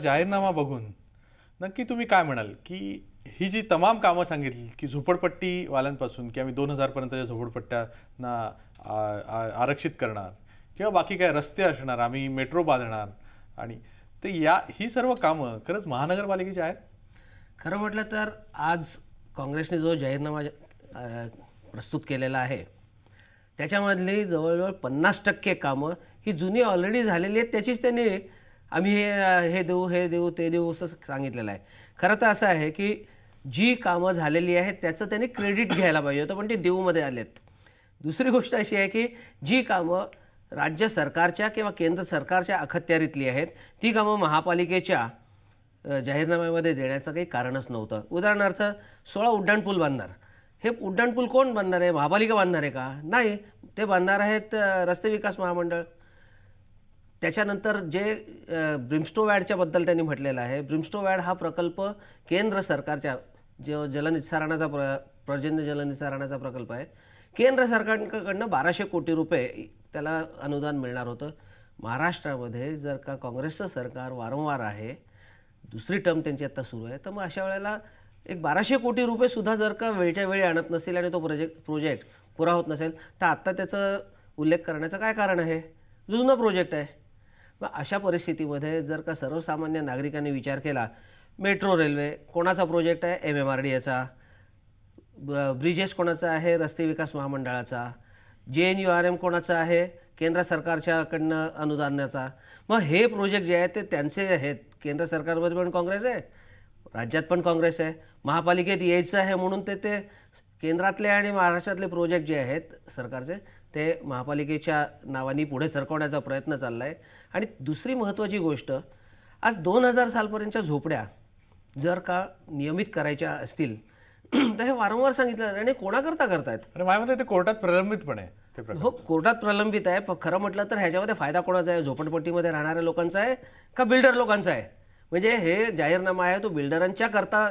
जाहीरनामा बघून नक्की तुम्ही काय म्हणाल की ही जी तमाम कामं सांगितली की झोपडपट्टीवाल्यांपासून की आम्ही 2000 पर्यंतच्या झोपडपट्ट्यांना आरक्षित करणार किंवा बाकी काय रस्ते असणार, आम्ही मेट्रो बांधणार आणि ते ही सर्व कामं खरंच महानगरपालिकेची आहेत? खरं म्हटलं तर आज काँग्रेसने जो जाहीरनामा प्रस्तुत केलेला आहे त्याच्यामधली जवळजवळ 50% कामं ही जुनी ऑलरेडी झालेली आहेत. त्याचीच त्यांनी आम्ही हे देऊ ते देऊ असं सांगितलेलं आहे. खरं तर असं आहे की जी कामं झालेली आहेत त्याचं त्यांनी क्रेडिट घ्यायला पाहिजे होतं, पण ते देऊमध्ये आलेत. दुसरी गोष्ट अशी आहे की जी कामं राज्य सरकारच्या किंवा केंद्र सरकारच्या अखत्यारीतली आहेत ती कामं महापालिकेच्या जाहीरनाम्यामध्ये देण्याचं काही कारणच नव्हतं. उदाहरणार्थ 16 उड्डाणपूल बांधणार. हे उड्डाणपूल कोण बांधणार आहे? महापालिका बांधणार आहे का? नाही, ते बांधणार आहेत रस्ते विकास महामंडळ. त्याच्यानंतर जे ब्रिमस्टोवॅडच्या बद्दल त्यांनी म्हटलेलं आहे, ब्रिमस्टोवॅड हा प्रकल्प केंद्र सरकारच्या जो जलनिस्सारणाचा पर्जन्य जलनिस्सारणाचा प्रकल्प आहे, केंद्र सरकारकडनं 1200 कोटी रुपये त्याला अनुदान मिळणार होतं. महाराष्ट्रामध्ये जर का काँग्रेसचं सरकार वारंवार आहे, दुसरी टर्म त्यांची आत्ता सुरू आहे, तर मग अशा वेळेला एक 1200 कोटी रुपयेसुद्धा जर का वेळच्या वेळी आणत नसेल आणि तो प्रोजेक्ट पुरा होत नसेल तर आत्ता त्याचं उल्लेख करण्याचं काय कारण आहे? जुना प्रोजेक्ट आहे. मग अशा परिस्थितीमध्ये जर का सर्वसामान्य नागरिकांनी विचार केला, मेट्रो रेल्वे कोणाचा प्रोजेक्ट आहे? MMRDAचा. ब्रिजेस कोणाचा आहे? रस्ते विकास महामंडळाचा. JNURM कोणाचा आहे? केंद्र सरकारच्याकडनं अनुदानाचा. मग हे प्रोजेक्ट जे आहेत ते त्यांचे आहेत. केंद्र सरकारमध्ये पण काँग्रेस आहे, राज्यात पण काँग्रेस आहे. महापालिकेत यायचं आहे म्हणून ते केंद्रातले आणि महाराष्ट्रातले प्रोजेक्ट जे आहेत सरकारचे ते महापालिकेच्या नावाने पुढे सरकवण्याचा प्रयत्न चालला आहे. आणि दुसरी महत्त्वाची गोष्ट, आज 2000 सालपर्यंतच्या झोपड्या जर का नियमित करायच्या असतील तर हे वारंवार सांगितलं आणि कोणाकरता करतायत? आणि माझ्या मते ते कोर्टात प्रलंबित पण आहे. हो, कोर्टात प्रलंबित आहे. पण खरं म्हटलं तर ह्याच्यामध्ये फायदा कोणाचा आहे? झोपडपट्टीमध्ये राहणाऱ्या लोकांचा आहे का बिल्डर लोकांचा आहे? म्हणजे हे जाहीरनामा आहे तो बिल्डरांच्या करता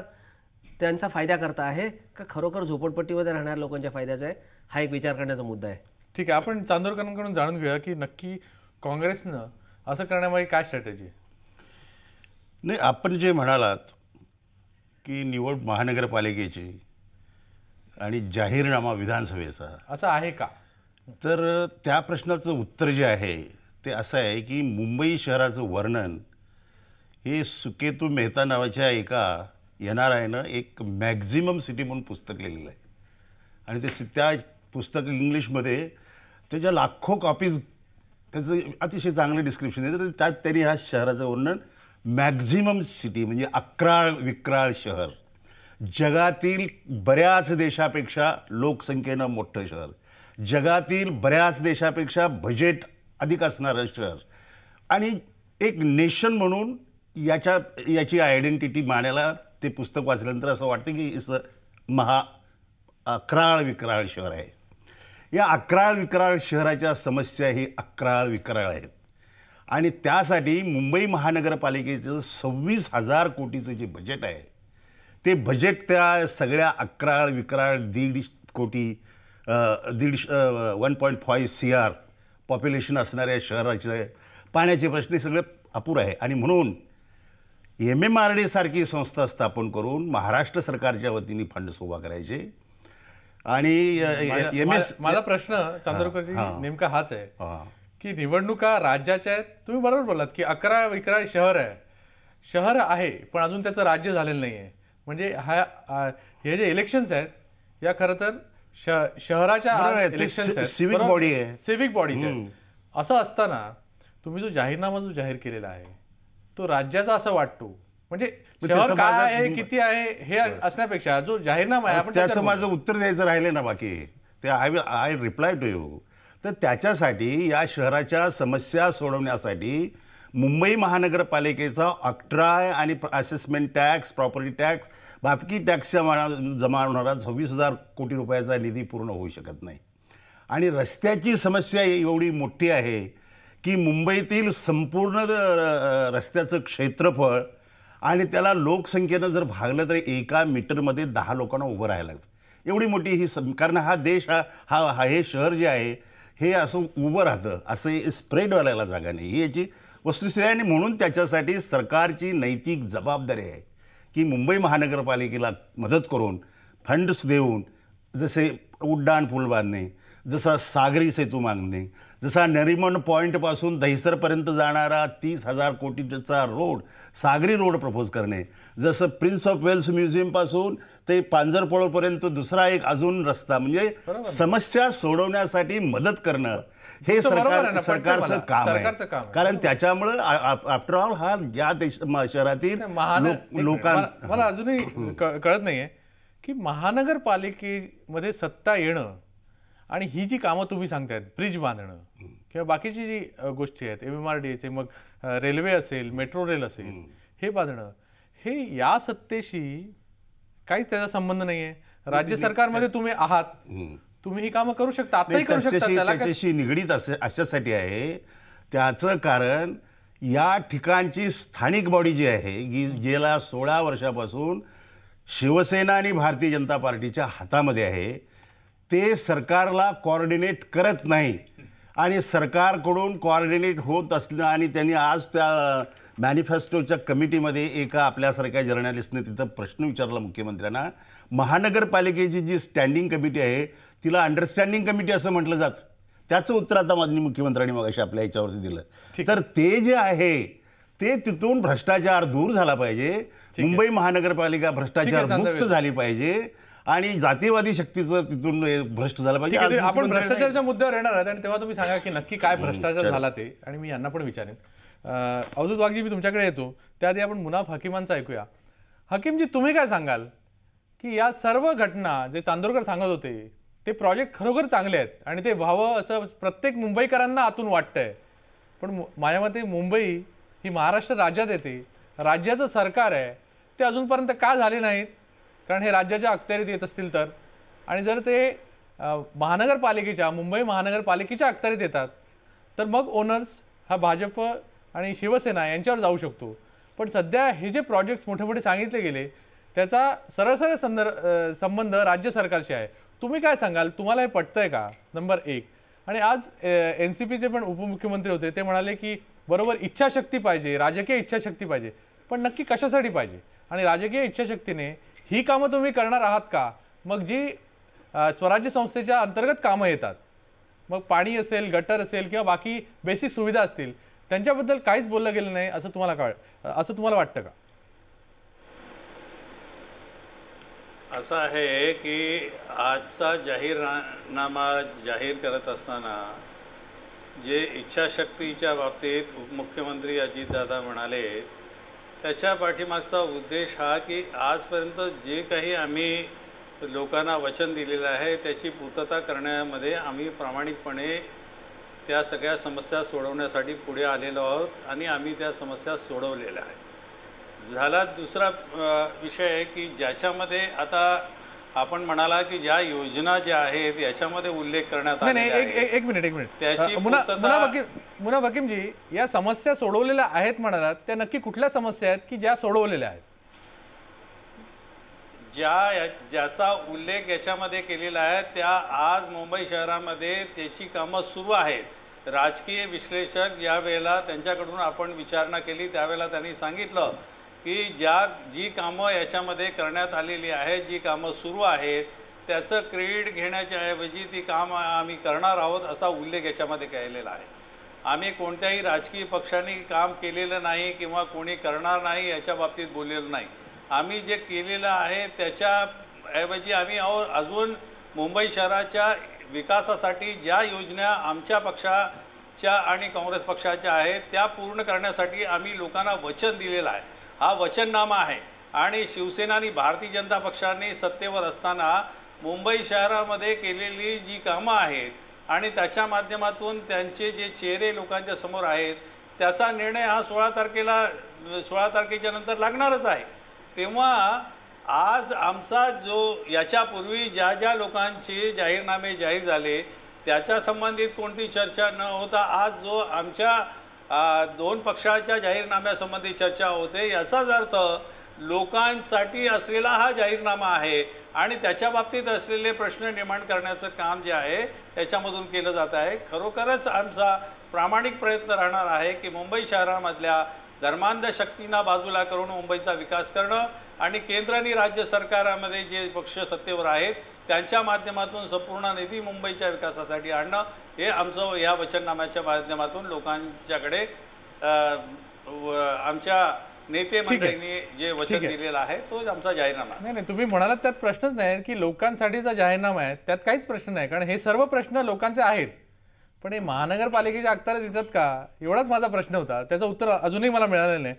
त्यांचा फायदा करता आहे का खरोखर झोपडपट्टीमध्ये राहणाऱ्या लोकांच्या फायद्याचा आहे? हा एक विचार करण्याचा मुद्दा आहे. ठीक आहे, आपण चांदोरकरांकडून जाणून घेऊया की नक्की काँग्रेसनं असं करण्यामागे काय स्ट्रॅटेजी? नाही, आपण जे म्हणालात की निवड महानगरपालिकेची आणि जाहीरनामा विधानसभेचा असं आहे का, तर त्या प्रश्नाचं उत्तर जे आहे ते असं आहे की मुंबई शहराचं वर्णन हे सुकेतू मेहता नावाच्या एका NRIनं एक मॅक्झिमम सिटी म्हणून पुस्तक लिहिलेलं आहे. आणि त्या पुस्तक इंग्लिशमध्ये त्याच्या लाखो कॉपीज, त्याचं अतिशय चांगलं डिस्क्रिप्शन आहे. तर त्यात त्यांनी ह्या शहराचं वर्णन मॅक्झिमम सिटी म्हणजे अक्राळ विक्राळ शहर, जगातील बऱ्याच देशापेक्षा लोकसंख्येनं मोठं शहर, जगातील बऱ्याच देशापेक्षा बजेट अधिक असणारं शहर आणि एक नेशन म्हणून याची आयडेंटिटी मानायला ते पुस्तक वाचल्यानंतर असं वाटतं की अक्राळ विक्राळ शहर आहे. या अक्राळ विक्राळ शहराच्या समस्या ही अक्राळ विक्राळ आहेत आणि त्यासाठी मुंबई महानगरपालिकेचं 26,000 कोटीचं जे बजेट आहे ते बजेट त्या सगळ्या अक्राळ विक्राळ 1.5 कोटी 1.5 CR पॉप्युलेशन असणाऱ्या शहराचे पाण्याचे प्रश्न सगळे अपुरं आहे. आणि म्हणून MMRDA सारखी संस्था स्थापन करून महाराष्ट्र सरकारच्या वतीने फंड्स उभा करायचे. आणि माझा प्रश्न चांदोरकरजी नेमका हाच आहे की निवडणुका राज्याच्या आहेत. तुम्ही बरोबर बोलात की अक्राळ विक्राळ शहर आहे पण अजून त्याचं राज्य झालेलं नाही आहे. म्हणजे हे जे इलेक्शन्स आहेत या खरं तर शहराच्या इलेक्शन्स आहेत, सिव्हिक बॉडी आहे, सिव्हिक बॉडीचे आहेत. असं असताना तुम्ही जो जाहीरनामा जाहीर केलेला आहे तो राज्याचा असं वाटतो. म्हणजे शहर काय आहे किती आहे हे असण्यापेक्षा जो जाहीरनामा आहे आपण त्याचं माझं उत्तर द्यायचं राहिले ना बाकी ते आय रिप्लाय टू यू. तर त्याच्यासाठी या शहराच्या समस्या सोडवण्यासाठी मुंबई महानगरपालिकेचा अक्ट्राय आणि असेसमेंट टॅक्स, प्रॉपर्टी टॅक्स, बाकी टॅक्सच्या जमा होणारा 26,000 कोटी रुपयाचा निधी पूर्ण होऊ शकत नाही. आणि रस्त्याची समस्या एवढी मोठी आहे की मुंबईतील संपूर्ण रस्त्याचं क्षेत्रफळ आणि त्याला लोकसंख्येनं जर भागलं तर 1 मीटरमध्ये 10 लोकांना उभं राहायला लागतं. एवढी मोठी ही कारण हा देश हे शहर जे आहे हे असं उभं राहतं, असं स्प्रेड व्हायला जागा नाही. ही याची वस्तुस्थिती आहे. आणि म्हणून त्याच्यासाठी सरकारची नैतिक जबाबदारी आहे की मुंबई महानगरपालिकेला मदत करून फंड्स देऊन, जसे उड्डाण पूल बांधणे, जसा सागरी सेतू बांधणे, जसा नरिमन पॉईंटपासून दहिसरपर्यंत जाणारा 30,000 कोटीचा रोड, सागरी रोड प्रपोज करणे, जसं प्रिन्स ऑफ वेल्स म्युझियमपासून ते पांजरपोळपर्यंत दुसरा एक अजून रस्ता, म्हणजे समस्या सोडवण्यासाठी मदत करणं हे सरकारचं काम आहे. कारण त्याच्यामुळं आफ्टर ऑल हा या शहरातील लोकांना मला अजूनही कळत नाहीये की महानगरपालिकेमध्ये सत्ता येणं आणि ही जी कामं तुम्ही सांगतायत, ब्रिज बांधणं किंवा बाकीची जी गोष्टी आहेत, MMRDAचे, मग रेल्वे असेल, मेट्रो रेल असेल, हे बांधणं, हे या सत्तेशी काहीच त्याचा संबंध नाहीये. राज्य सरकारमध्ये तुम्ही आहात, तुम्ही ही कामं करू शकता, आताही करू शकता. त्याच्याशी निगडीत अशासाठी आहे, त्याचं कारण या ठिकाणची स्थानिक बॉडी जी आहे, की गेल्या 16 वर्षापासून शिवसेना आणि भारतीय जनता पार्टीच्या हातामध्ये आहे, ते सरकारला कोऑर्डिनेट करत नाही. आणि सरकारकडून कोऑर्डिनेट होत असलं, आणि त्यांनी आज त्या मॅनिफेस्टोच्या कमिटीमध्ये एका आपल्यासारख्या जर्नलिस्टने तिथं प्रश्न विचारला मुख्यमंत्र्यांना, महानगरपालिकेची जी स्टँडिंग कमिटी आहे तिला अंडरस्टँडिंग कमिटी असं म्हटलं जातं. त्याचं उत्तर आता माननीय मुख्यमंत्र्यांनी मगाशी आपल्या याच्यावरती दिलं. तर ते जे आहे ते तिथून भ्रष्टाचार दूर झाला पाहिजे, मुंबई महानगरपालिका भ्रष्टाचार मुक्त झाली पाहिजे आणि जातीवादी शक्तीचं तिथून भ्रष्ट झाला पाहिजे. आपण भ्रष्टाचाराच्या मुद्द्यावर येणार आहात आणि तेव्हा तुम्ही सांगा की नक्की काय भ्रष्टाचार झाला ते, आणि मी यांना पण विचारेन. अवधूत वाघजी, मी तुमच्याकडे येतो, त्याआधी आपण मुनाफ हकीमांचं ऐकूया. हकीमजी, तुम्ही काय सांगाल की या सर्व घटना जे चांदोरकर सांगत होते ते प्रोजेक्ट खरोखर चांगले आहेत आणि ते व्हावं असं प्रत्येक मुंबईकरांना आतून वाटतंय, पण माझ्या मते मुंबई ही महाराष्ट्र राज्यात येते, राज्याचं सरकार आहे, ते अजूनपर्यंत का झाले नाहीत? कारण हे राज्याच्या अखत्यारीत येत असतील तर, आणि जर ते महानगरपालिकेच्या, मुंबई महानगरपालिकेच्या अखत्यारीत येतात तर मग ओनर्स हा भाजप आणि शिवसेना यांच्यावर जाऊ शकतो. पण सध्या हे जे प्रोजेक्ट्स मोठे मोठे सांगितले गेले त्याचा सरळ संबंध राज्य सरकारशी आहे. तुम्ही काय सांगाल, तुम्हाला हे पटतंय का? नंबर 1. आणि आज NCPचे पण उपमुख्यमंत्री होते, ते म्हणाले की बरोबर इच्छाशक्ती पाहिजे, राजकीय इच्छाशक्ती पाहिजे, पण नक्की कशासाठी पाहिजे? आणि राजकीय इच्छाशक्तीने ही कामं तुम्ही करणार आहात का? मग जी स्वराज्य संस्थेच्या अंतर्गत कामं येतात, मग पाणी असेल, गटर असेल किंवा बाकी बेसिक सुविधा असतील, त्यांच्याबद्दल काहीच बोललं गेलं नाही असं तुम्हाला वाटतं का? असं आहे की आजचा जाहीरनामा जाहीर करत असताना जे इच्छाशक्तीच्या बाबतीत उपमुख्यमंत्री अजितदादा म्हणाले, त्याच्या पाठीमागचा उद्देश हा की आजपर्यंत जे काही आम्ही लोकांना वचन दिलेलं आहे त्याची पूर्तता करण्यामध्ये आम्ही प्रामाणिकपणे त्या सगळ्या समस्या सोडवण्यासाठी पुढे आलेलो आहोत आणि आम्ही त्या समस्या सोडवलेल्या आहेत. झाला दुसरा विषय आहे की ज्याच्यामध्ये आता आपण म्हणाला की ज्या योजना ज्या आहेत याच्यामध्ये उल्लेख करण्यात आलेला आहे. एक मिनिट त्याची मुनाफ हकीमजी, या समस्या सोडवलेल्या आहेत म्हणालात, त्या नक्की कुठल्या समस्या आहेत की ज्या सोडवलेल्या आहेत? ज्याचा उल्लेख याच्यामध्ये केलेला आहे त्या आज मुंबई शहरामध्ये त्याची कामं सुरू आहेत. राजकीय विश्लेषक ज्या वेळेला त्यांच्याकडून आपण विचारणा केली त्यावेळेला त्यांनी सांगितलं की जी कामं याच्यामध्ये करण्यात आलेली आहेत, जी कामं सुरू आहेत, त्याचं क्रेडिट घेण्याच्या ऐवजी ती कामं आम्ही करणार आहोत असा उल्लेख याच्यामध्ये केलेला आहे. आम्ही कोणत्याही राजकीय पक्षांनी काम केलेलं नाही किंवा कोणी करणार नाही याच्या बाबतीत बोललेलं नाही. आम्ही जे केलेलं आहे त्याच्याऐवजी आम्ही अजून मुंबई शहराच्या विकासासाठी ज्या योजना आमच्या पक्षाच्या आणि काँग्रेस पक्षाच्या आहेत त्या पूर्ण करण्यासाठी आम्ही लोकांना वचन दिलेलं आहे. हा वचननामा आहे. आणि शिवसेना आणि भारतीय जनता पक्षाने सत्तेवर असताना मुंबई शहरामध्ये केलेली जी कामं आहेत आणि त्याच्या माध्यमातून त्यांचे जे चेहरे लोकांच्या समोर आहेत त्याचा निर्णय हा 16 तारखेच्या नंतर लागणारच आहे. तेव्हा आज आमचा जो याच्यापूर्वी ज्या लोकांचे जाहीरनामे जाहीर झाले त्याच्या संबंधित कोणती चर्चा न होता आज जो आमच्या 2 पक्षाच्या जाहीरनाम्यासंबंधी चर्चा होते, याचाच अर्थ लोकांसाठी असलेला हा जाहीरनामा आहे आणि त्याच्या बाबतीत असलेले प्रश्न निर्माण करण्याचं काम जे आहे त्याच्यामधून केलं जात आहे. खरोखरच आमचा प्रामाणिक प्रयत्न राहणार आहे की मुंबई शहरामधल्या धर्मांध शक्तींना बाजूला करून मुंबईचा विकास करणं आणि केंद्र आणि राज्य सरकारामध्ये जे पक्ष सत्तेवर आहेत त्यांच्या माध्यमातून संपूर्ण निधी मुंबईच्या विकासासाठी आणणं हे आमचं या वचननाम्याच्या माध्यमातून लोकांच्याकडे आमच्या नेते मंडळींनी जे वचन दिलेलं आहे तो आमचा जाहीरनामा. नाही, तुम्ही म्हणालात त्यात प्रश्नच नाही की लोकांसाठीचा जाहीरनामा आहे, त्यात काहीच प्रश्न नाही, कारण हे सर्व प्रश्न लोकांचे आहेत. पण हे महानगरपालिकेच्या अखत्यारीत येतात का, एवढाच माझा प्रश्न होता. त्याचं उत्तर अजूनही मला मिळालेलं नाही.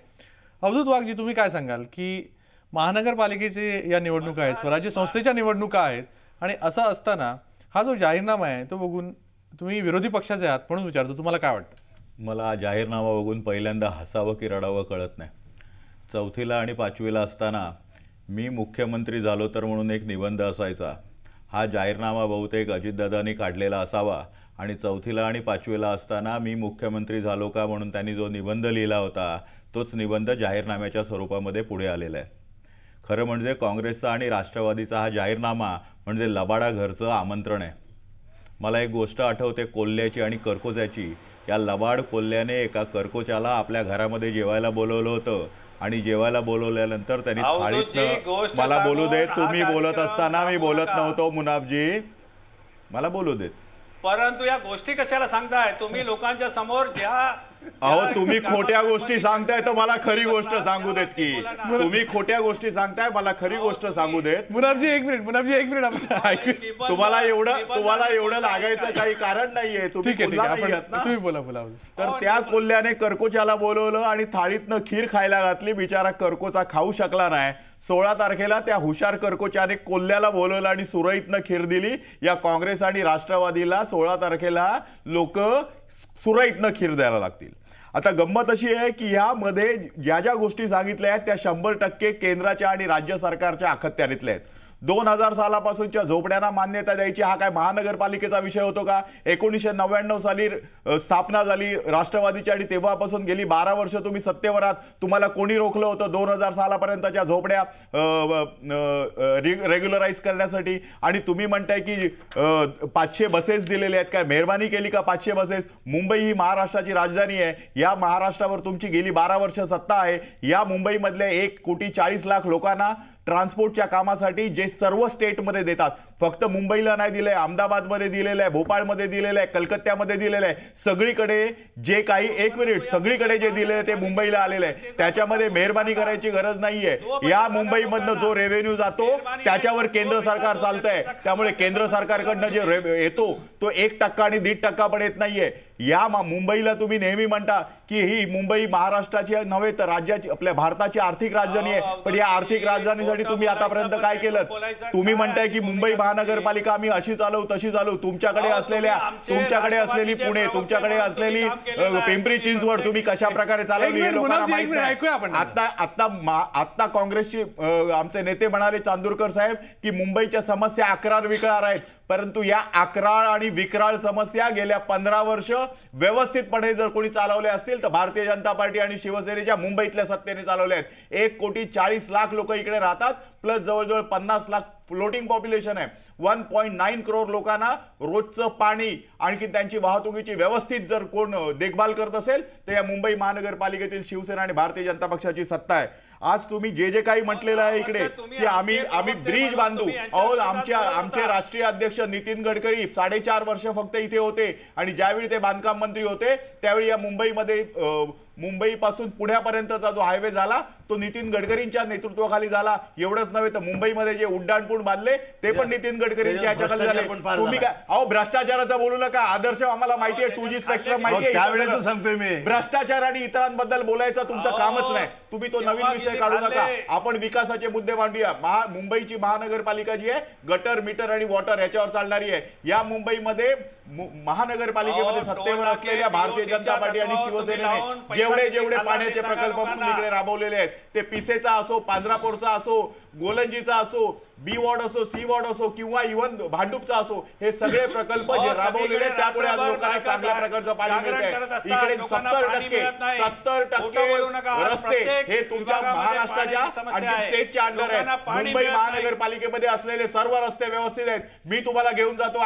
अवधूत वाघजी, तुम्ही काय सांगाल की महानगरपालिकेचे या निवडणुका आहेत, स्वराज्य संस्थेच्या निवडणुका आहेत, आणि असं असताना हा जो जाहीरनामा आहे तो बघून, तुम्ही विरोधी पक्षाचे आहात म्हणून विचारतो, तुम्हाला काय वाटतं? मला जाहीरनामा बघून पहिल्यांदा हसावं की रडावं कळत नाही. 4थीला आणि 5वीला असताना मी मुख्यमंत्री झालो तर म्हणून एक निबंध असायचा. हा जाहीरनामा बहुतेक अजितदादांनी काढलेला असावा आणि 4थीला आणि 5वीला असताना मी मुख्यमंत्री झालो का म्हणून त्यांनी जो निबंध लिहिला होता तोच निबंध जाहीरनाम्याच्या स्वरूपामध्ये पुढे आलेला आहे. खरं म्हणजे काँग्रेसचा आणि राष्ट्रवादीचा हा जाहीरनामा म्हणजे लबाडा घरचं आमंत्रण आहे. मला एक गोष्ट आठवते कोल्ह्याची आणि कर्कोच्याची. या लबाड कोल्ह्याने एका कर्कोच्याला आपल्या घरामध्ये जेवायला बोलवलं होतं आणि जेवायला बोलवल्यानंतर त्यांनी थाळीत, मला बोलू देत, तुम्ही बोलत असताना मी बोलत नव्हतो मुनाफजी, मला बोलू देत. परंतु या गोष्टी कशाला सांगताय तुम्ही लोकांच्या समोर? अहो, तुम्ही खोट्या गोष्टी सांगताय तर मला खरी गोष्ट सांगू देत की. तुम्ही खोट्या गोष्टी सांगताय, मला खरी गोष्ट सांगू देत. मुनाफजी एक मिनिट आपण तुम्हाला एवढं लागायचं काही कारण नाहीये. तुम्ही बोला. तर त्या कोल्ह्याने कर्कोच्याला बोलवलं आणि थाळीतनं खीर खायला घातली. बिचारा कर्कोचा खाऊ शकला नाही. 16 तारखेला त्या हुशार कर्कोच्याने कोल्ह्याला बोलवलं आणि सुरईतनं खीर दिली. या काँग्रेस आणि राष्ट्रवादीला 16 तारखेला लोक सुरईतनं खीर द्यायला लागतील. आता गंमत अशी आहे की ह्यामध्ये ज्या ज्या गोष्टी सांगितल्या आहेत त्या 100% केंद्राच्या आणि राज्य सरकारच्या अखत्यारीतल्या आहेत. 2000 सालापासूनच्या झोपड्यांना मान्यता द्यायची हा काय महानगरपालिकेचा विषय होतो का? 1999 साली स्थापना झाली राष्ट्रवादीची आणि तेव्हापासून गेली 12 वर्ष तुम्ही सत्तेवर आहात. तुम्हाला कोणी रोखलं होतं 2000 सालापर्यंतच्या झोपड्या रेग्युलराईज करण्यासाठी? आणि तुम्ही म्हणताय की 500 बसेस दिलेले आहेत. काय मेहरबानी केली का 500 बसेस? मुंबई ही महाराष्ट्राची राजधानी आहे. या महाराष्ट्रावर तुमची गेली 12 वर्ष सत्ता आहे. या मुंबईमधल्या 1,40,00,000 लोकांना ट्रान्सपोर्टच्या कामासाठी जे सर्व स्टेटमध्ये देतात, फक्त मुंबईला नाही दिलंय, अहमदाबादमध्ये दिलेलं आहे, भोपाळमध्ये दिलेलं आहे, कलकत्त्यामध्ये दिलेलं आहे. सगळीकडे जे काही, एक मिनिट, सगळीकडे जे दिले ते मुंबईला आलेलं आहे. त्याच्यामध्ये मेहरबानी करायची गरज नाहीये. या मुंबईमधनं जो रेव्हेन्यू जातो त्याच्यावर केंद्र सरकार चालतंय. त्यामुळे केंद्र सरकारकडनं जे येतो तो 1% आणि 1.5% पण येत नाहीये. या मुंबईला तुम्ही नेहमी म्हणता की ही मुंबई महाराष्ट्राची नव्हे तर राज्याची, आपल्या भारताची आर्थिक राजधानी आहे. पण या आर्थिक राजधानीसाठी तुम्ही आतापर्यंत काय केलं? तुम्ही म्हणताय की मुंबई महानगरपालिका आम्ही अशी चालवू तशी चालवू. तुमच्याकडे असलेली पुणे, तुमच्याकडे असलेली पिंपरी चिंचवड तुम्ही कशा प्रकारे चालवली हे लोकांना माहित नाही. आता काँग्रेसची आमचे नेते म्हणाले, चांदूरकर साहेब, की मुंबईच्या समस्या अक्राळ विक्राळ आहेत. परंतु या अक्राळ आणि विक्राळ समस्या गेल्या 15 वर्ष व्यवस्थितपणे जर कोणी चालवले असतील तर भारतीय जनता पार्टी आणि शिवसेनेच्या मुंबईतल्या सत्तेने चालवले आहेत. 1,40,00,000 लोक इकडे राहतात, प्लस जवळजवळ 50 लाख फ्लोटिंग पॉप्युलेशन आहे. 1.9 करोड लोकांना रोजचं पाणी, आणखी त्यांची वाहतुकीची व्यवस्थित जर कोण देखभाल करत असेल तर या मुंबई महानगरपालिकेतील शिवसेना आणि भारतीय जनता पक्षाची सत्ता आहे. आज तुम्ही जे काही म्हटलेलं आहे इकडे की आम्ही ब्रिज बांधू. अहो, आमचे राष्ट्रीय अध्यक्ष नितीन गडकरी 4.5 वर्ष फक्त इथे होते आणि ज्यावेळी ते बांधकाम मंत्री होते त्यावेळी या मुंबईमध्ये मुंबईपासून पुण्यापर्यंतचा जो हायवे झाला तो नितीन गडकरींच्या नेतृत्वाखाली झाला. एवढंच नव्हे तर मुंबईमध्ये जे उड्डाणपूल बांधले ते पण नितीन गडकरींच्या ह्याच्याखाली झाले. तुम्ही काय, अहो, भ्रष्टाचाराचा बोलू नका. आदर्श आम्हाला माहिती आहे, 2G स्पेक्ट्रम माहिती आहे, त्यावेळेस सांगतोय मी. भ्रष्टाचार आणि इतरांबद्दल बोलायचं तुमचं कामच नाही. तुम्ही तो नवीन विषय काढू नका. आपण विकासाचे मुद्दे मांडूया. मुंबईची महानगरपालिका जी आहे गटर, मीटर आणि वॉटर याच्यावर चालणारी आहे. या मुंबईमध्ये महानगरपालिकेमध्ये सत्तेवर असलेल्या भारतीय जनता पार्टी आणि शिवसेनेने जेवढे पाण्याचे प्रकल्प इकडे राबवलेले आहेत, ते पिसेचा असो, पांझरापोरचा असो, गोलंजीचा असो, बी वॉर्ड असो, सी वॉर्ड असो किंवा इव्हन भांडूपचा असो, हे सगळे प्रकल्प जे राबवलेले आहेत त्यामुळे आज लोकांना चांगल्या प्रकारचं पाणी मिळतंय. इकडे 70% रस्ते हे तुमच्या महाराष्ट्राच्या आणि स्टेटच्या अंडर आहेत. मुंबई महानगरपालिकेमध्ये असलेले सर्व रस्ते व्यवस्थित आहेत. मी तुम्हाला घेऊन जातो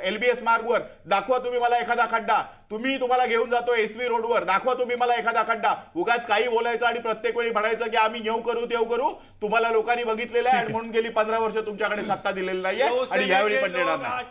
LBS मार्गवर, दाखवा तुम्ही मला एखादा खड्डा. तुम्हाला घेऊन जातो SV रोडवर, दाखवा तुम्ही मला एखादा खड्डा. उगाच काही बोलायचं आणि प्रत्येक वेळी म्हणायचं की आम्ही येऊ करू तेव करू. तुम्हाला लोकांनी बघितलेलं आहे म्हणून गेली 15 वर्ष तुमच्याकडे सत्ता दिलेली नाहीये आणि यावेळी पण देणार नाही.